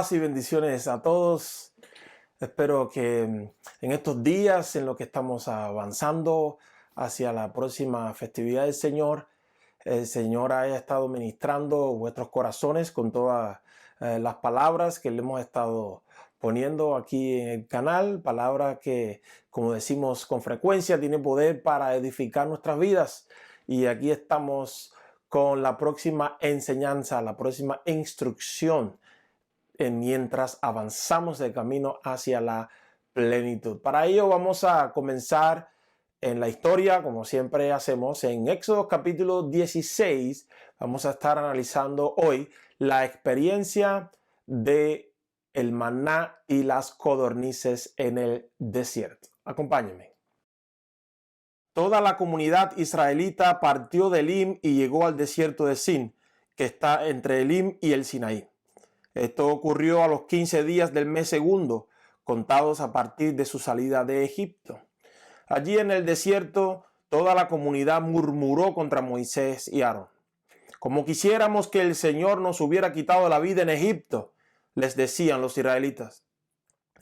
Paz y bendiciones a todos. Espero que en estos días en los que estamos avanzando hacia la próxima festividad del Señor, el Señor haya estado ministrando vuestros corazones con todas las palabras que le hemos estado poniendo aquí en el canal, palabras que, como decimos con frecuencia, tienen poder para edificar nuestras vidas. Y aquí estamos con la próxima enseñanza, la próxima instrucción mientras avanzamos el camino hacia la plenitud. Para ello vamos a comenzar en la historia, como siempre hacemos, en Éxodo capítulo 16. Vamos a estar analizando hoy la experiencia de el maná y las codornices en el desierto. Acompáñenme. Toda la comunidad israelita partió de Elim y llegó al desierto de Sin, que está entre Elim y el Sinaí. Esto ocurrió a los 15 días del mes segundo, contados a partir de su salida de Egipto. Allí en el desierto, toda la comunidad murmuró contra Moisés y Aarón. Como quisiéramos que el Señor nos hubiera quitado la vida en Egipto, les decían los israelitas.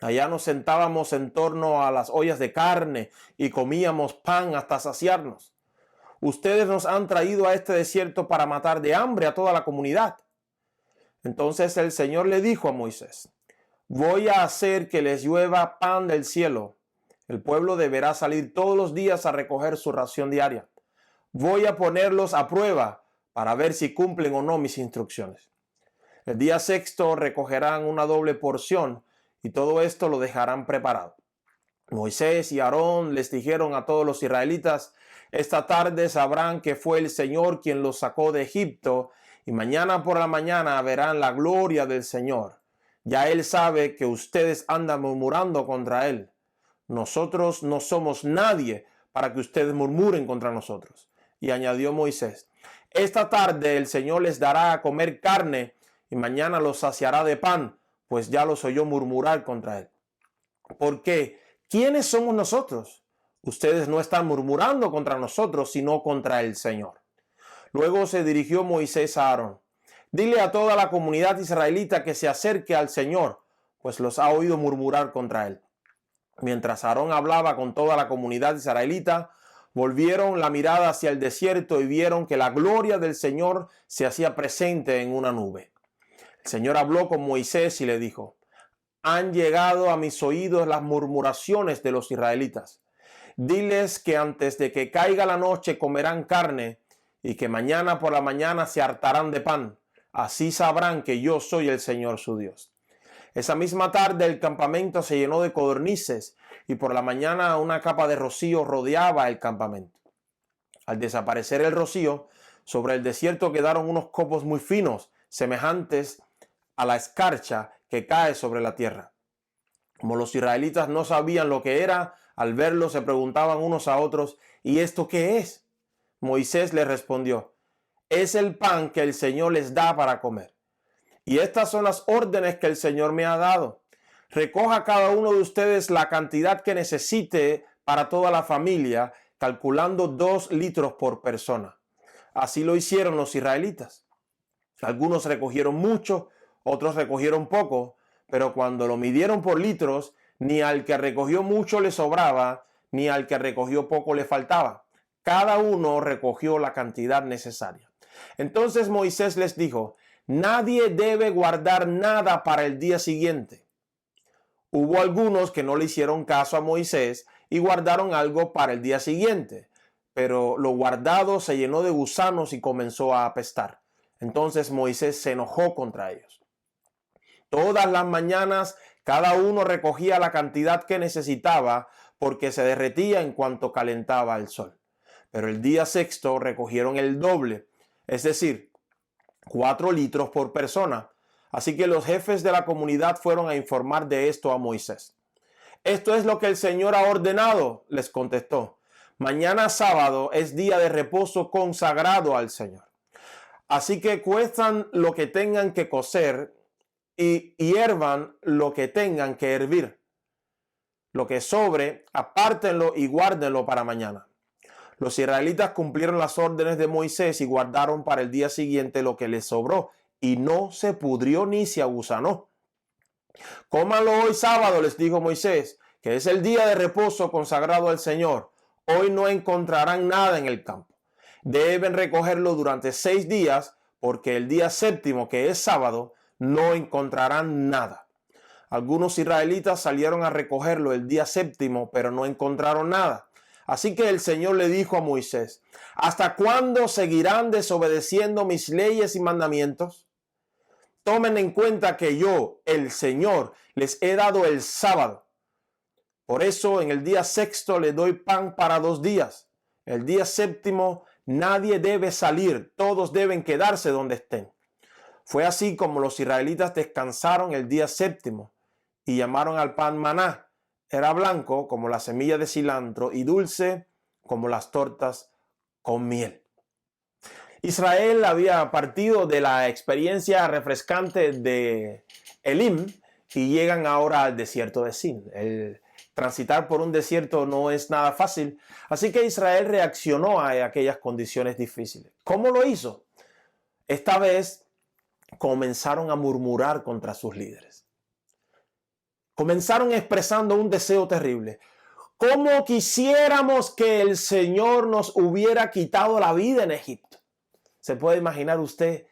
Allá nos sentábamos en torno a las ollas de carne y comíamos pan hasta saciarnos. Ustedes nos han traído a este desierto para matar de hambre a toda la comunidad. Entonces el Señor le dijo a Moisés: voy a hacer que les llueva pan del cielo. El pueblo deberá salir todos los días a recoger su ración diaria. Voy a ponerlos a prueba para ver si cumplen o no mis instrucciones. El día sexto recogerán una doble porción y todo esto lo dejarán preparado. Moisés y Aarón les dijeron a todos los israelitas: esta tarde sabrán que fue el Señor quien los sacó de Egipto, y mañana por la mañana verán la gloria del Señor. Ya Él sabe que ustedes andan murmurando contra Él. Nosotros no somos nadie para que ustedes murmuren contra nosotros. Y añadió Moisés: esta tarde el Señor les dará a comer carne y mañana los saciará de pan, pues ya los oyó murmurar contra Él. ¿Por qué? ¿Quiénes somos nosotros? Ustedes no están murmurando contra nosotros, sino contra el Señor. Luego se dirigió Moisés a Aarón: dile a toda la comunidad israelita que se acerque al Señor, pues los ha oído murmurar contra Él. Mientras Aarón hablaba con toda la comunidad israelita, volvieron la mirada hacia el desierto y vieron que la gloria del Señor se hacía presente en una nube. El Señor habló con Moisés y le dijo: han llegado a mis oídos las murmuraciones de los israelitas. Diles que antes de que caiga la noche comerán carne y que mañana por la mañana se hartarán de pan. Así sabrán que yo soy el Señor su Dios. Esa misma tarde el campamento se llenó de codornices y por la mañana una capa de rocío rodeaba el campamento. Al desaparecer el rocío, sobre el desierto quedaron unos copos muy finos, semejantes a la escarcha que cae sobre la tierra. Como los israelitas no sabían lo que era, al verlo se preguntaban unos a otros: ¿y esto qué es? Moisés les respondió: es el pan que el Señor les da para comer. Y estas son las órdenes que el Señor me ha dado. Recoja cada uno de ustedes la cantidad que necesite para toda la familia, calculando 2 litros por persona. Así lo hicieron los israelitas. Algunos recogieron mucho, otros recogieron poco, pero cuando lo midieron por litros, ni al que recogió mucho le sobraba, ni al que recogió poco le faltaba. Cada uno recogió la cantidad necesaria. Entonces Moisés les dijo: nadie debe guardar nada para el día siguiente. Hubo algunos que no le hicieron caso a Moisés y guardaron algo para el día siguiente, pero lo guardado se llenó de gusanos y comenzó a apestar. Entonces Moisés se enojó contra ellos. Todas las mañanas cada uno recogía la cantidad que necesitaba, porque se derretía en cuanto calentaba el sol. Pero el día sexto recogieron el doble, es decir, 4 litros por persona. Así que los jefes de la comunidad fueron a informar de esto a Moisés. Esto es lo que el Señor ha ordenado, les contestó. Mañana sábado es día de reposo consagrado al Señor. Así que cuezan lo que tengan que cocer y hiervan lo que tengan que hervir. Lo que sobre, apártenlo y guárdenlo para mañana. Los israelitas cumplieron las órdenes de Moisés y guardaron para el día siguiente lo que les sobró, y no se pudrió ni se agusanó. Cómanlo hoy sábado, les dijo Moisés, que es el día de reposo consagrado al Señor. Hoy no encontrarán nada en el campo. Deben recogerlo durante 6 días, porque el día séptimo, que es sábado, no encontrarán nada. Algunos israelitas salieron a recogerlo el día séptimo, pero no encontraron nada. Así que el Señor le dijo a Moisés: ¿hasta cuándo seguirán desobedeciendo mis leyes y mandamientos? Tomen en cuenta que yo, el Señor, les he dado el sábado. Por eso en el día sexto le doy pan para 2 días. El día séptimo nadie debe salir, todos deben quedarse donde estén. Fue así como los israelitas descansaron el día séptimo y llamaron al pan maná. Era blanco como la semilla de cilantro y dulce como las tortas con miel. Israel había partido de la experiencia refrescante de Elim y llegan ahora al desierto de Sin. El transitar por un desierto no es nada fácil, así que Israel reaccionó a aquellas condiciones difíciles. ¿Cómo lo hizo? Esta vez comenzaron a murmurar contra sus líderes. Comenzaron expresando un deseo terrible. ¿Cómo quisiéramos que el Señor nos hubiera quitado la vida en Egipto? ¿Se puede imaginar usted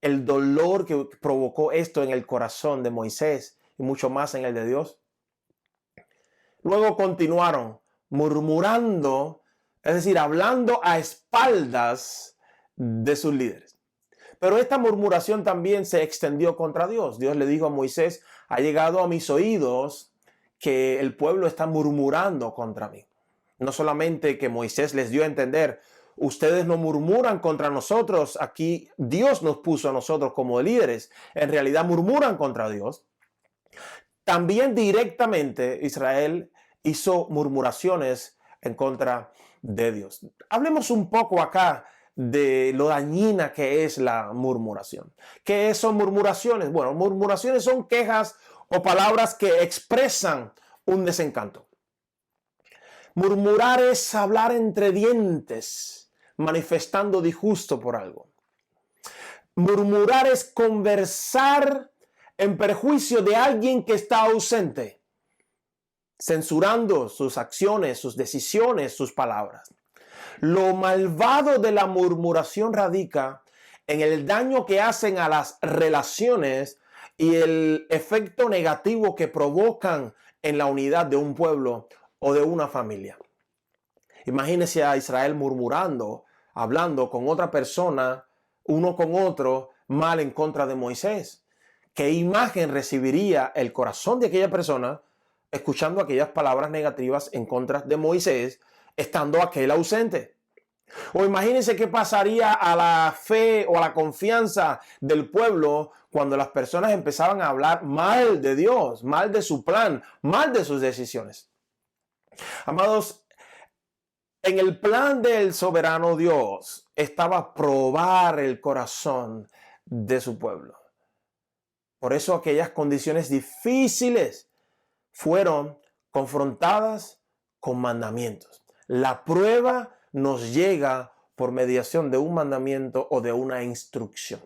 el dolor que provocó esto en el corazón de Moisés y mucho más en el de Dios? Luego continuaron murmurando, es decir, hablando a espaldas de sus líderes. Pero esta murmuración también se extendió contra Dios. Dios le dijo a Moisés: ha llegado a mis oídos que el pueblo está murmurando contra mí. No solamente que Moisés les dio a entender: ustedes no murmuran contra nosotros, aquí Dios nos puso a nosotros como líderes. En realidad murmuran contra Dios. También directamente Israel hizo murmuraciones en contra de Dios. Hablemos un poco acá de lo dañina que es la murmuración. ¿Qué son murmuraciones? Bueno, murmuraciones son quejas o palabras que expresan un desencanto. Murmurar es hablar entre dientes, manifestando disgusto por algo. Murmurar es conversar en perjuicio de alguien que está ausente, censurando sus acciones, sus decisiones, sus palabras. Lo malvado de la murmuración radica en el daño que hacen a las relaciones y el efecto negativo que provocan en la unidad de un pueblo o de una familia. Imagínese a Israel murmurando, hablando con otra persona, uno con otro, mal en contra de Moisés. ¿Qué imagen recibiría el corazón de aquella persona escuchando aquellas palabras negativas en contra de Moisés, estando aquel ausente? O imagínense qué pasaría a la fe o a la confianza del pueblo cuando las personas empezaban a hablar mal de Dios, mal de su plan, mal de sus decisiones. Amados, en el plan del soberano Dios estaba probar el corazón de su pueblo. Por eso aquellas condiciones difíciles fueron confrontadas con mandamientos. La prueba nos llega por mediación de un mandamiento o de una instrucción.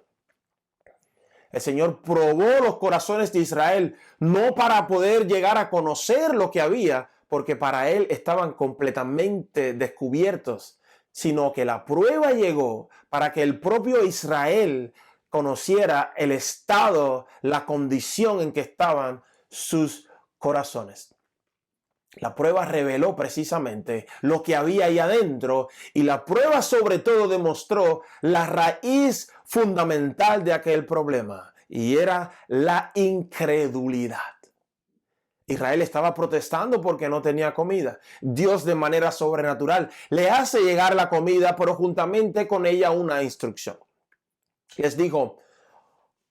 El Señor probó los corazones de Israel no para poder llegar a conocer lo que había, porque para Él estaban completamente descubiertos, sino que la prueba llegó para que el propio Israel conociera el estado, la condición en que estaban sus corazones. La prueba reveló precisamente lo que había ahí adentro, y la prueba sobre todo demostró la raíz fundamental de aquel problema, y era la incredulidad. Israel estaba protestando porque no tenía comida. Dios, de manera sobrenatural, le hace llegar la comida, pero juntamente con ella una instrucción. Les dijo: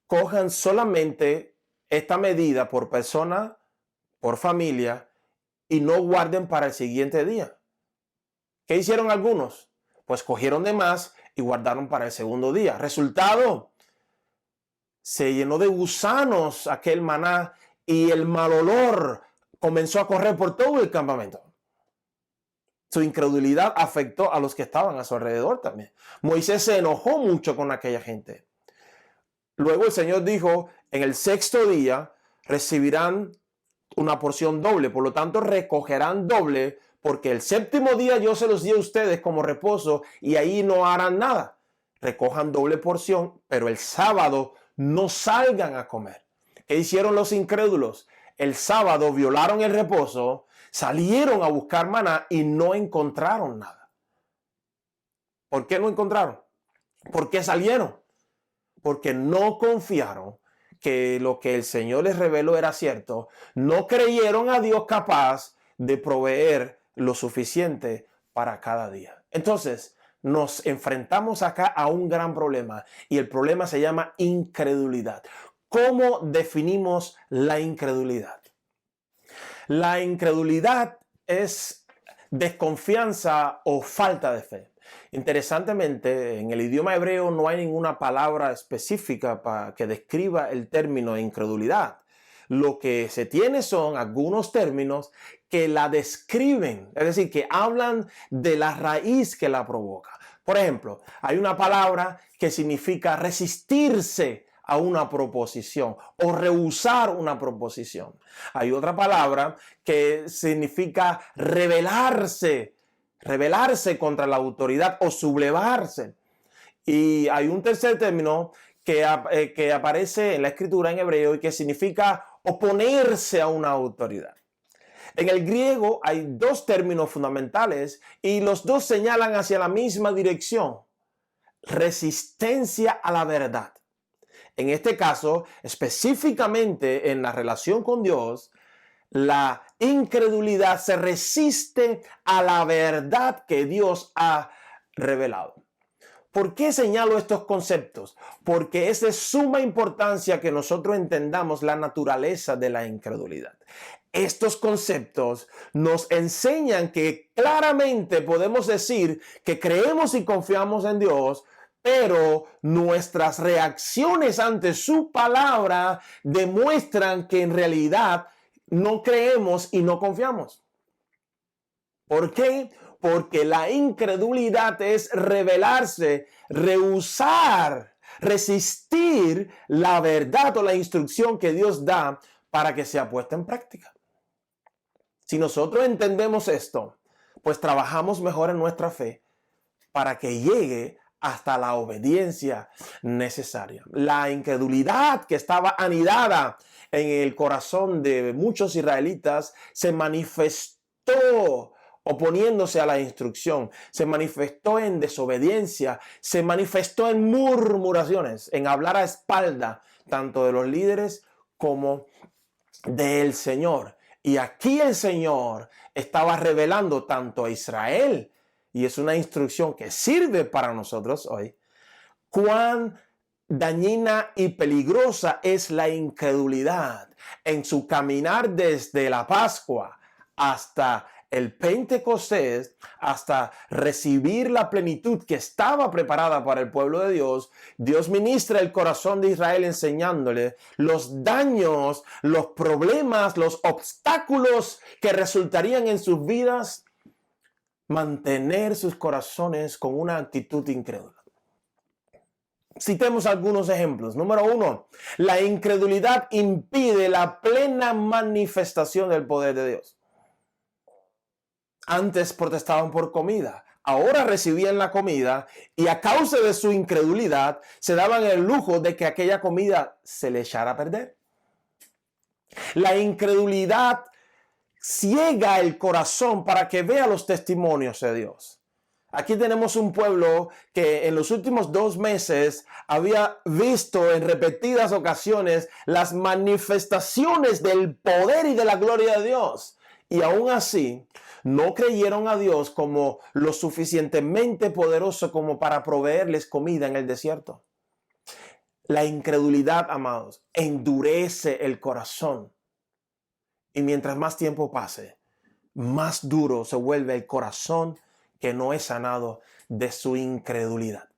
cojan solamente esta medida por persona, por familia, y no guarden para el siguiente día. ¿Qué hicieron algunos? Pues cogieron de más y guardaron para el segundo día. Resultado: se llenó de gusanos aquel maná y el mal olor comenzó a correr por todo el campamento. Su incredulidad afectó a los que estaban a su alrededor también. Moisés se enojó mucho con aquella gente. Luego el Señor dijo: en el sexto día recibirán una porción doble. Por lo tanto, recogerán doble, porque el séptimo día yo se los di a ustedes como reposo y ahí no harán nada. Recojan doble porción, pero el sábado no salgan a comer. ¿Qué hicieron los incrédulos? El sábado violaron el reposo, salieron a buscar maná y no encontraron nada. ¿Por qué no encontraron? ¿Por qué salieron? Porque no confiaron que lo que el Señor les reveló era cierto. No creyeron a Dios capaz de proveer lo suficiente para cada día. Entonces, nos enfrentamos acá a un gran problema y el problema se llama incredulidad. ¿Cómo definimos la incredulidad? La incredulidad es desconfianza o falta de fe. Interesantemente, en el idioma hebreo no hay ninguna palabra específica que describa el término incredulidad. Lo que se tiene son algunos términos que la describen, es decir, que hablan de la raíz que la provoca. Por ejemplo, hay una palabra que significa resistirse a una proposición o rehusar una proposición. Hay otra palabra que significa rebelarse contra la autoridad o sublevarse. Y hay un tercer término que aparece en la escritura en hebreo y que significa oponerse a una autoridad. En el griego hay dos términos fundamentales y los dos señalan hacia la misma dirección: resistencia a la verdad. En este caso, específicamente en la relación con Dios, la incredulidad se resiste a la verdad que Dios ha revelado. ¿Por qué señalo estos conceptos? Porque es de suma importancia que nosotros entendamos la naturaleza de la incredulidad. Estos conceptos nos enseñan que claramente podemos decir que creemos y confiamos en Dios, pero nuestras reacciones ante su palabra demuestran que en realidad no creemos y no confiamos. ¿Por qué? Porque la incredulidad es rebelarse, rehusar, resistir la verdad o la instrucción que Dios da para que sea puesta en práctica. Si nosotros entendemos esto, pues trabajamos mejor en nuestra fe para que llegue hasta la obediencia necesaria. La incredulidad que estaba anidada en el corazón de muchos israelitas se manifestó oponiéndose a la instrucción, se manifestó en desobediencia, se manifestó en murmuraciones, en hablar a espalda tanto de los líderes como del Señor. Y aquí el Señor estaba revelando tanto a Israel, y es una instrucción que sirve para nosotros hoy, cuán dañina y peligrosa es la incredulidad en su caminar desde la Pascua hasta el Pentecostés, hasta recibir la plenitud que estaba preparada para el pueblo de Dios. Dios ministra el corazón de Israel enseñándole los daños, los problemas, los obstáculos que resultarían en sus vidas mantener sus corazones con una actitud incrédula. Citemos algunos ejemplos. Número 1, la incredulidad impide la plena manifestación del poder de Dios. Antes protestaban por comida, ahora recibían la comida y a causa de su incredulidad se daban el lujo de que aquella comida se le echara a perder. La incredulidad ciega el corazón para que vea los testimonios de Dios. Aquí tenemos un pueblo que en los últimos 2 meses había visto en repetidas ocasiones las manifestaciones del poder y de la gloria de Dios. Y aún así, no creyeron a Dios como lo suficientemente poderoso como para proveerles comida en el desierto. La incredulidad, amados, endurece el corazón. Y mientras más tiempo pase, más duro se vuelve el corazón que no es sanado de su incredulidad.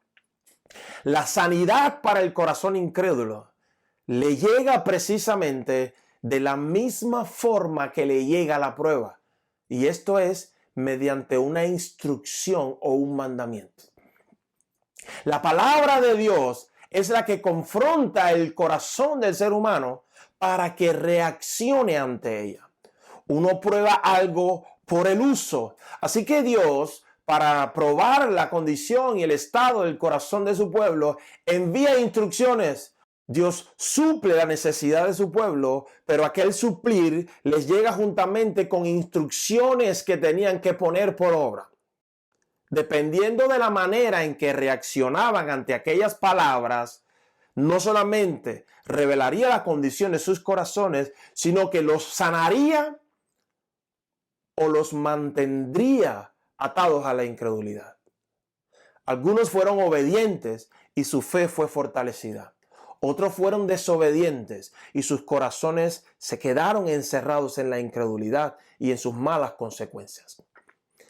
La sanidad para el corazón incrédulo le llega precisamente de la misma forma que le llega la prueba. Y esto es mediante una instrucción o un mandamiento. La palabra de Dios es la que confronta el corazón del ser humano para que reaccione ante ella. Uno prueba algo por el uso. Así que Dios, para probar la condición y el estado del corazón de su pueblo, envía instrucciones. Dios suple la necesidad de su pueblo, pero aquel suplir les llega juntamente con instrucciones que tenían que poner por obra. Dependiendo de la manera en que reaccionaban ante aquellas palabras, no solamente revelaría la condición de sus corazones, sino que los sanaría o los mantendría atados a la incredulidad. Algunos fueron obedientes y su fe fue fortalecida. Otros fueron desobedientes y sus corazones se quedaron encerrados en la incredulidad y en sus malas consecuencias.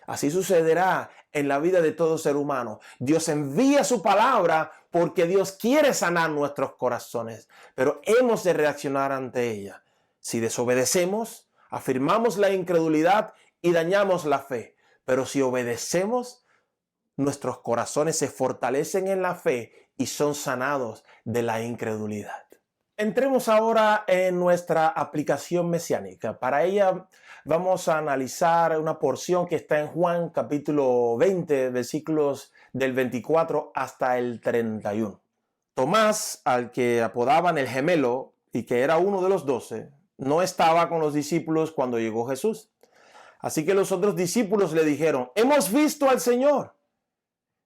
Así sucederá en la vida de todo ser humano. Dios envía su palabra porque Dios quiere sanar nuestros corazones, pero hemos de reaccionar ante ella. Si desobedecemos, afirmamos la incredulidad y dañamos la fe. Pero si obedecemos, nuestros corazones se fortalecen en la fe y son sanados de la incredulidad. Entremos ahora en nuestra aplicación mesiánica. Para ella vamos a analizar una porción que está en Juan capítulo 20, versículos del 24 hasta el 31. Tomás, al que apodaban el gemelo y que era uno de los 12, no estaba con los discípulos cuando llegó Jesús. Así que los otros discípulos le dijeron: hemos visto al Señor.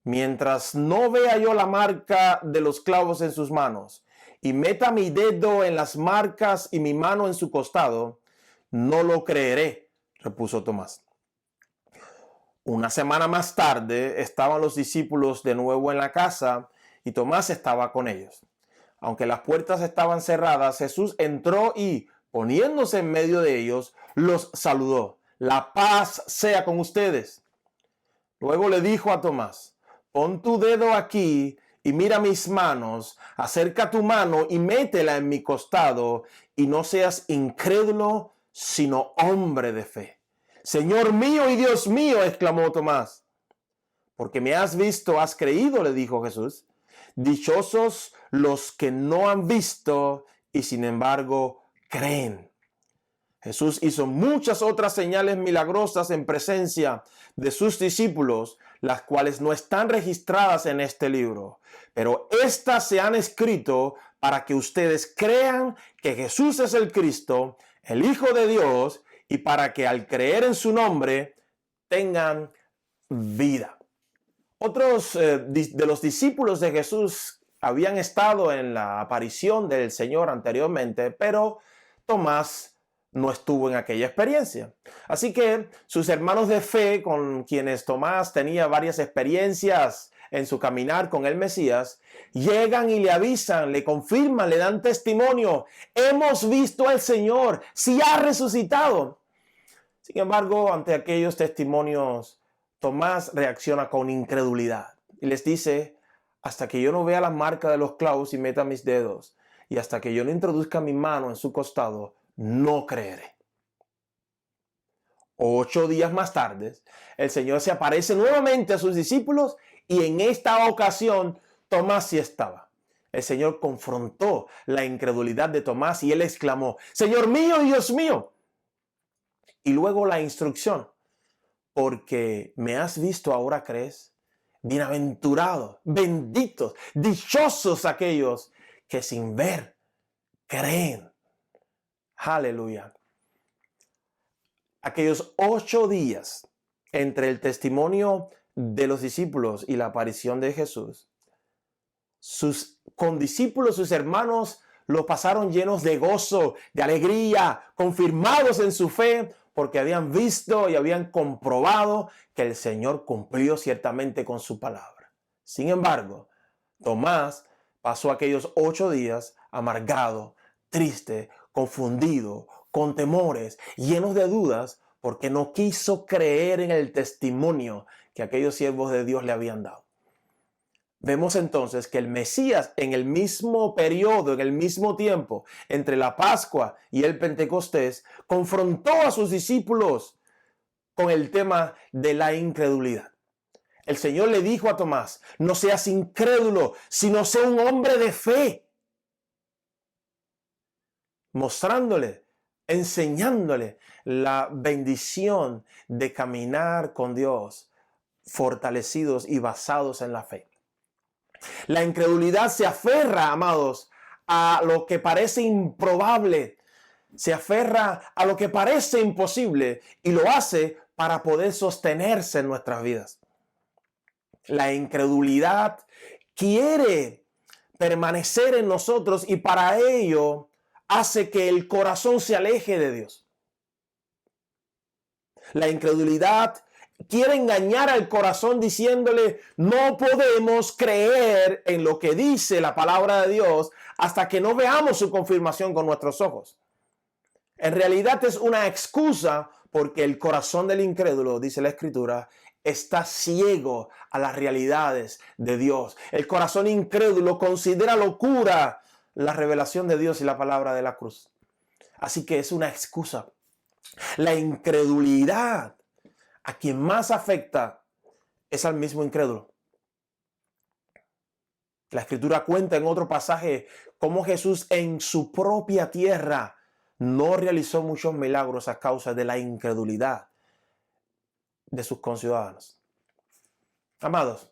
Mientras no vea yo la marca de los clavos en sus manos y meta mi dedo en las marcas y mi mano en su costado, no lo creeré, repuso Tomás. Una semana más tarde estaban los discípulos de nuevo en la casa y Tomás estaba con ellos. Aunque las puertas estaban cerradas, Jesús entró y, poniéndose en medio de ellos, los saludó. La paz sea con ustedes. Luego le dijo a Tomás: pon tu dedo aquí y mira mis manos, acerca tu mano y métela en mi costado, y no seas incrédulo, sino hombre de fe. Señor mío y Dios mío, exclamó Tomás. Porque me has visto, has creído, le dijo Jesús. Dichosos los que no han visto y sin embargo creen. Jesús hizo muchas otras señales milagrosas en presencia de sus discípulos, las cuales no están registradas en este libro, pero estas se han escrito para que ustedes crean que Jesús es el Cristo, el Hijo de Dios, y para que al creer en su nombre tengan vida. Otros de los discípulos de Jesús habían estado en la aparición del Señor anteriormente, pero Tomás no estuvo en aquella experiencia. Así que sus hermanos de fe, con quienes Tomás tenía varias experiencias en su caminar con el Mesías, llegan y le avisan, le confirman, le dan testimonio. Hemos visto al Señor, sí ha resucitado. Sin embargo, ante aquellos testimonios, Tomás reacciona con incredulidad y les dice: hasta que yo no vea la marca de los clavos y meta mis dedos, y hasta que yo no introduzca mi mano en su costado, no creeré. 8 días más tarde, el Señor se aparece nuevamente a sus discípulos y en esta ocasión Tomás sí estaba. El Señor confrontó la incredulidad de Tomás y él exclamó: Señor mío y Dios mío. Y luego la instrucción: porque me has visto, ahora crees. Bienaventurados, benditos, dichosos aquellos que sin ver creen. Aleluya. Aquellos 8 días entre el testimonio de los discípulos y la aparición de Jesús, sus condiscípulos, sus hermanos, lo pasaron llenos de gozo, de alegría, confirmados en su fe, porque habían visto y habían comprobado que el Señor cumplió ciertamente con su palabra. Sin embargo, Tomás pasó aquellos 8 días amargado, triste, confundido, con temores, llenos de dudas, porque no quiso creer en el testimonio que aquellos siervos de Dios le habían dado. Vemos entonces que el Mesías, en el mismo periodo, en el mismo tiempo, entre la Pascua y el Pentecostés, confrontó a sus discípulos con el tema de la incredulidad. El Señor le dijo a Tomás: no seas incrédulo, sino sé un hombre de fe. mostrándole, enseñándole la bendición de caminar con Dios, fortalecidos y basados en la fe. La incredulidad se aferra, amados, a lo que parece improbable, se aferra a lo que parece imposible y lo hace para poder sostenerse en nuestras vidas. La incredulidad quiere permanecer en nosotros y para ello hace que el corazón se aleje de Dios. La incredulidad quiere engañar al corazón diciéndole, no podemos creer en lo que dice la palabra de Dios hasta que no veamos su confirmación con nuestros ojos. En realidad es una excusa porque el corazón del incrédulo, dice la Escritura, está ciego a las realidades de Dios. El corazón incrédulo considera locura la revelación de Dios y la palabra de la cruz. Así que es una excusa. La incredulidad a quien más afecta es al mismo incrédulo. La Escritura cuenta en otro pasaje cómo Jesús en su propia tierra no realizó muchos milagros a causa de la incredulidad de sus conciudadanos. Amados,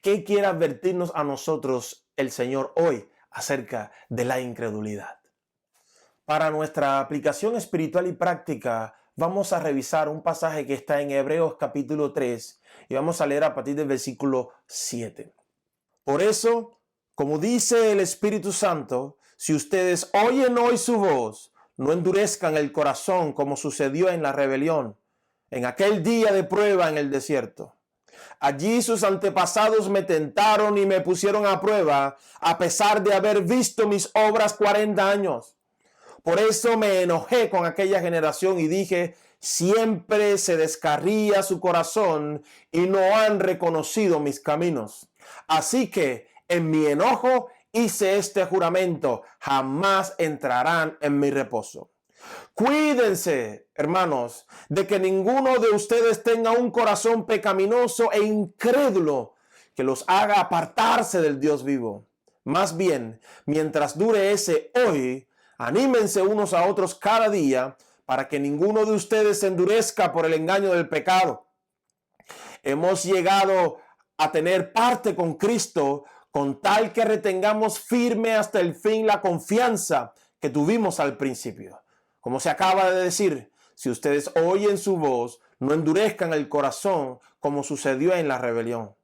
¿qué quiere advertirnos a nosotros el Señor hoy acerca de la incredulidad? Para nuestra aplicación espiritual y práctica, vamos a revisar un pasaje que está en Hebreos capítulo 3 y vamos a leer a partir del versículo 7. Por eso, como dice el Espíritu Santo, si ustedes oyen hoy su voz, no endurezcan el corazón como sucedió en la rebelión, en aquel día de prueba en el desierto. Allí sus antepasados me tentaron y me pusieron a prueba, a pesar de haber visto mis obras 40 años. Por eso me enojé con aquella generación y dije, siempre se descarría su corazón y no han reconocido mis caminos. Así que en mi enojo hice este juramento, jamás entrarán en mi reposo. Cuídense, hermanos, de que ninguno de ustedes tenga un corazón pecaminoso e incrédulo que los haga apartarse del Dios vivo. Más bien, mientras dure ese hoy, anímense unos a otros cada día para que ninguno de ustedes se endurezca por el engaño del pecado. Hemos llegado a tener parte con Cristo con tal que retengamos firme hasta el fin la confianza que tuvimos al principio. Como se acaba de decir, si ustedes oyen su voz, no endurezcan el corazón como sucedió en la rebelión.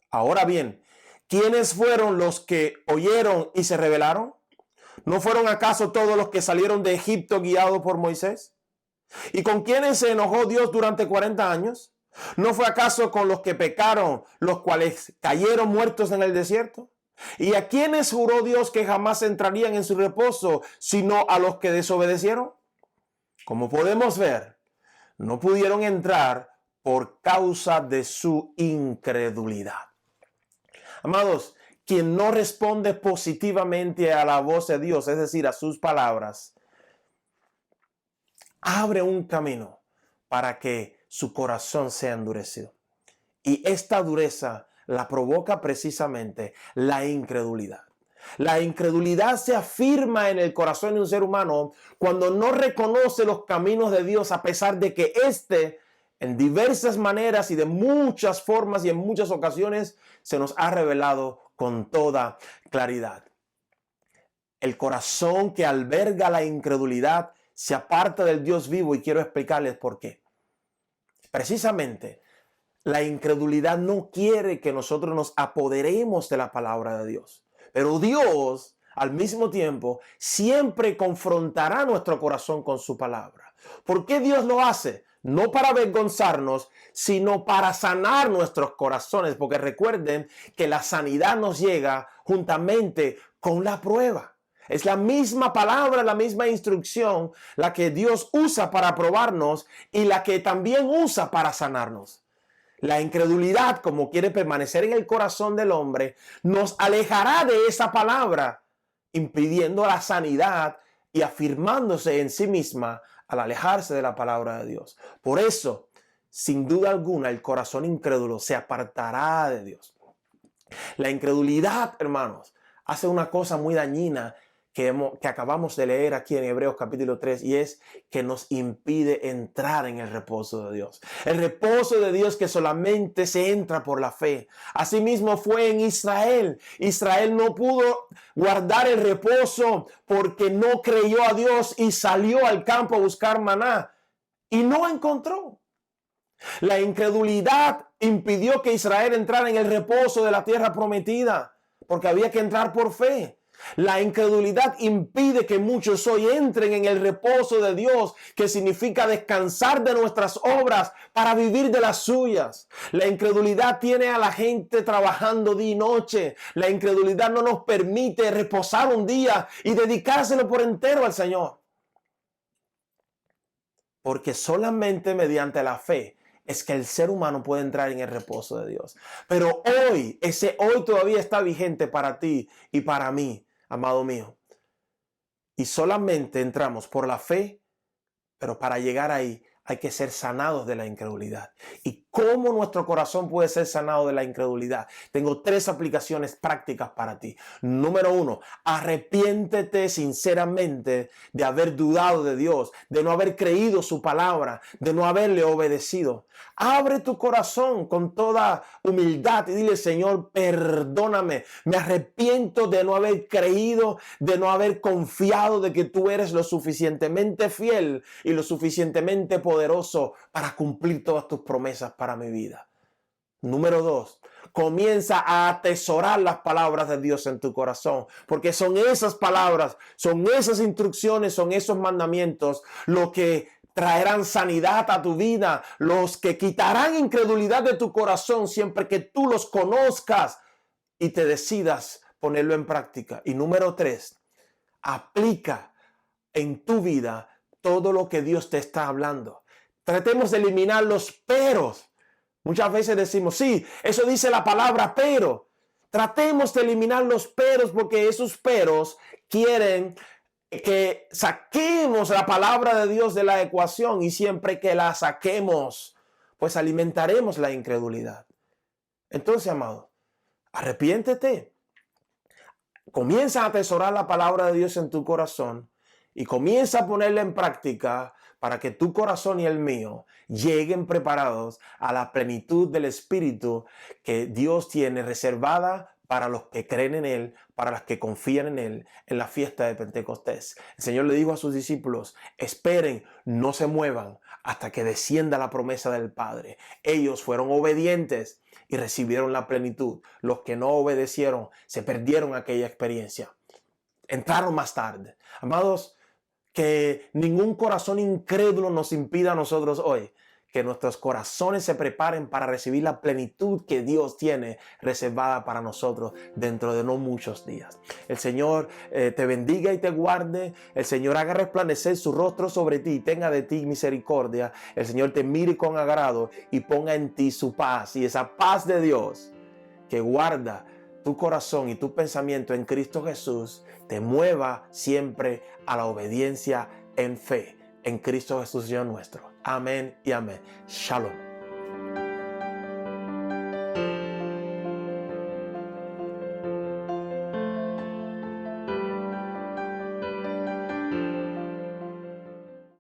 Ahora bien, ¿quiénes fueron los que oyeron y se rebelaron? ¿No fueron acaso todos los que salieron de Egipto guiados por Moisés? ¿Y con quiénes se enojó Dios durante 40 años? ¿No fue acaso con los que pecaron, los cuales cayeron muertos en el desierto? ¿Y a quiénes juró Dios que jamás entrarían en su reposo, sino a los que desobedecieron? Como podemos ver, no pudieron entrar por causa de su incredulidad. Amados, quien no responde positivamente a la voz de Dios, es decir, a sus palabras, abre un camino para que su corazón sea endurecido. Y esta dureza la provoca precisamente la incredulidad. La incredulidad se afirma en el corazón de un ser humano cuando no reconoce los caminos de Dios, a pesar de que éste, en diversas maneras y de muchas formas y en muchas ocasiones, se nos ha revelado con toda claridad. El corazón que alberga la incredulidad se aparta del Dios vivo y quiero explicarles por qué. Precisamente, la incredulidad no quiere que nosotros nos apoderemos de la palabra de Dios. Pero Dios, al mismo tiempo, siempre confrontará nuestro corazón con su palabra. ¿Por qué Dios lo hace? No para avergonzarnos, sino para sanar nuestros corazones. Porque recuerden que la sanidad nos llega juntamente con la prueba. Es la misma palabra, la misma instrucción, la que Dios usa para probarnos y la que también usa para sanarnos. La incredulidad, como quiere permanecer en el corazón del hombre, nos alejará de esa palabra, impidiendo la sanidad y afirmándose en sí misma al alejarse de la palabra de Dios. Por eso, sin duda alguna, el corazón incrédulo se apartará de Dios. La incredulidad, hermanos, hace una cosa muy dañina que acabamos de leer aquí en Hebreos capítulo 3, y es que nos impide entrar en el reposo de Dios. El reposo de Dios que solamente se entra por la fe. Asimismo fue en Israel. Israel no pudo guardar el reposo porque no creyó a Dios y salió al campo a buscar maná y no encontró. La incredulidad impidió que Israel entrara en el reposo de la tierra prometida, porque había que entrar por fe. La incredulidad impide que muchos hoy entren en el reposo de Dios, que significa descansar de nuestras obras para vivir de las suyas. La incredulidad tiene a la gente trabajando día y noche. La incredulidad no nos permite reposar un día y dedicárselo por entero al Señor. Porque solamente mediante la fe es que el ser humano puede entrar en el reposo de Dios. Pero hoy, ese hoy todavía está vigente para ti y para mí, amado mío. Y solamente entramos por la fe, pero para llegar ahí hay que ser sanados de la incredulidad. ¿Y cómo nuestro corazón puede ser sanado de la incredulidad? Tengo 3 aplicaciones prácticas para ti. Número 1, arrepiéntete sinceramente de haber dudado de Dios, de no haber creído su palabra, de no haberle obedecido. Abre tu corazón con toda humildad y dile: Señor, perdóname. Me arrepiento de no haber creído, de no haber confiado de que tú eres lo suficientemente fiel y lo suficientemente poderoso para cumplir todas tus promesas para mi vida. Número 2, comienza a atesorar las palabras de Dios en tu corazón, porque son esas palabras, son esas instrucciones, son esos mandamientos lo que traerán sanidad a tu vida, los que quitarán incredulidad de tu corazón siempre que tú los conozcas y te decidas ponerlo en práctica. Y número 3, aplica en tu vida todo lo que Dios te está hablando. Tratemos de eliminar los peros. Muchas veces decimos: sí, eso dice la palabra, pero. Tratemos de eliminar los peros, porque esos peros quieren que saquemos la palabra de Dios de la ecuación, y siempre que la saquemos, pues alimentaremos la incredulidad. Entonces, amado, arrepiéntete. Comienza a atesorar la palabra de Dios en tu corazón y comienza a ponerla en práctica para que tu corazón y el mío lleguen preparados a la plenitud del Espíritu que Dios tiene reservada para los que creen en Él, para los que confían en Él, en la fiesta de Pentecostés. El Señor le dijo a sus discípulos: esperen, no se muevan hasta que descienda la promesa del Padre. Ellos fueron obedientes y recibieron la plenitud. Los que no obedecieron se perdieron aquella experiencia. Entraron más tarde. Amados, que ningún corazón incrédulo nos impida a nosotros hoy que nuestros corazones se preparen para recibir la plenitud que Dios tiene reservada para nosotros dentro de no muchos días. El Señor te bendiga y te guarde. El Señor haga resplandecer su rostro sobre ti y tenga de ti misericordia. El Señor te mire con agrado y ponga en ti su paz. Y esa paz de Dios que guarda tu corazón y tu pensamiento en Cristo Jesús te mueva siempre a la obediencia en fe en Cristo Jesús, Señor nuestro. Amén y amén. Shalom.